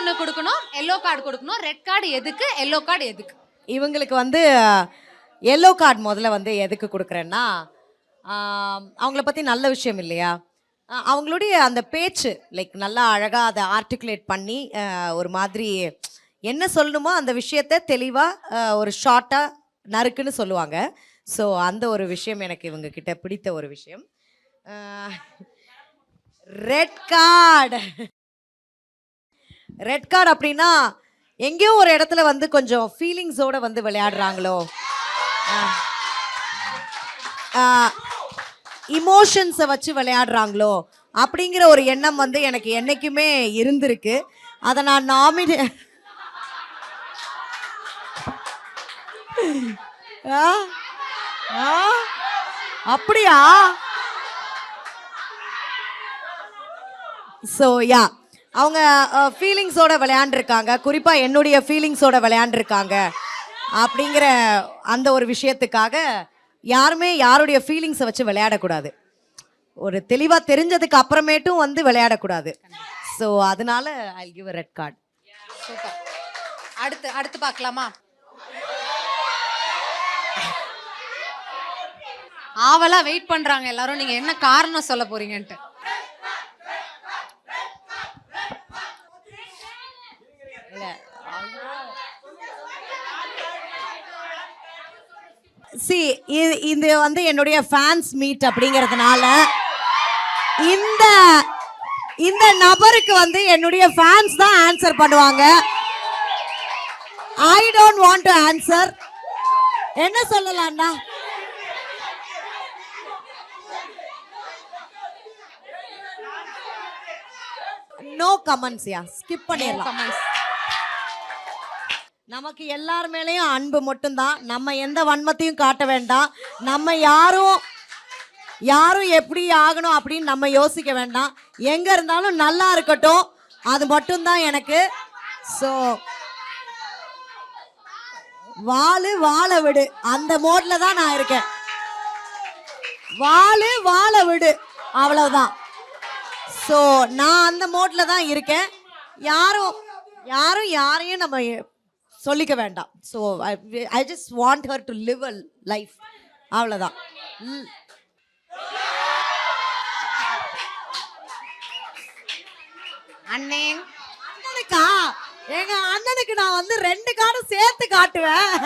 ஒன்று கொடுக்கணும், yellow card கொடுக்கணும். ரெட் கார்டு எதுக்கு, எல்லோ கார்டு எதுக்கு? இவங்களுக்கு வந்து எல்லோ கார்டு முதல்ல வந்து எதுக்கு கொடுக்குறேன்னா, அவங்கள பற்றி நல்ல விஷயம் இல்லையா, அவங்களுடைய அந்த பேச்சு லைக் நல்லா அழகாக அதை ஆர்டிகுலேட் பண்ணி ஒரு மாதிரி என்ன சொல்லணுமோ அந்த விஷயத்த தெளிவாக ஒரு ஷார்ட்டாக நறுக்குன்னு சொல்லுவாங்க. ஸோ அந்த ஒரு விஷயம் எனக்கு இவங்க கிட்ட பிடித்த ஒரு விஷயம். ரெட் கார்டு ரெட் கார்டு அப்படின்னா எங்கேயோ ஒரு இடத்துல வந்து கொஞ்சம் ஃபீலிங்ஸோட வந்து விளையாடுறாங்களோ, இமோஷன்ஸை வச்சு விளையாடுறாங்களோ அப்படிங்கிற ஒரு எண்ணம் வந்து எனக்கு என்னைக்குமே இருந்திருக்கு. அதை நான் அப்படியா? ஸோ யா, அவங்க ஃபீலிங்ஸோட விளையாண்டுருக்காங்க, குறிப்பாக என்னுடைய ஃபீலிங்ஸோட விளையாண்டுருக்காங்க. அப்படிங்கிற அந்த ஒரு விஷயத்துக்காக யாருமே யாருடைய ஃபீலிங்ஸை வச்சு விளையாடக்கூடாது, ஒரு தெளிவாக தெரிஞ்சதுக்கு அப்புறமேட்டும் வந்து விளையாடக்கூடாது. ஸோ அதனால I give a red card. Super. அடுத்து அடுத்து பார்க்கலாமா? ஆவலா வெயிட் பண்றாங்க எல்லாரும், நீங்க என்ன காரணம் சொல்ல போறீங்கன்ட்டு. இது வந்து என்னுடைய ஃபேன்ஸ் மீட் அப்படிங்கிறதுனால இந்த இந்த நபருக்கு வந்து என்னுடைய ஃபேன்ஸ் தான் ஆன்சர் பண்ணுவாங்க. I don't want to answer. என்ன சொல்லலாம்னா, நோ கமெண்ட்ஸ் யா, ஸ்கிப் பண்ணிடலாம். நமக்கு எல்லார் மேலேயும் அன்பு மட்டும்தான், நம்ம எந்த வன்மத்தையும் காட்ட வேண்டாம், நம்ம யாரும் எப்படி ஆகணும் அப்படின்னு நம்ம யோசிக்க வேண்டாம், எங்க இருந்தாலும் நல்லா இருக்கட்டும், அது மட்டும்தான் எனக்கு. ஸோ வாழ விடு அந்த மோட்ல தான் நான் இருக்கேன். வாழ விடு அவ்வளவுதான். ஸோ நான் அந்த மோட்ல தான் இருக்கேன். யாரையும் நம்ம சொல்லிக்க வேண்டாம். So I just want her to live a life, அவ்வளோதான். அண்ணனுக்கா, எங்க அண்ணனுக்கு நான் வந்து 2 கார்டும் சேர்த்து காட்டுவேன்.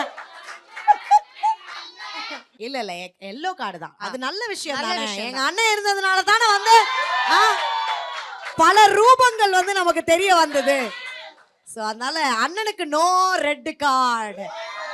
இல்ல எல்லோ கார்டு தான், அது நல்ல விஷயம் தானே. எங்க அண்ணன் இருந்ததுனால தானே வந்து பல ரூபங்கள் வந்து நமக்கு தெரிய வந்தது. ஸோ அதனால அண்ணனுக்கு நோ ரெட் கார்டு.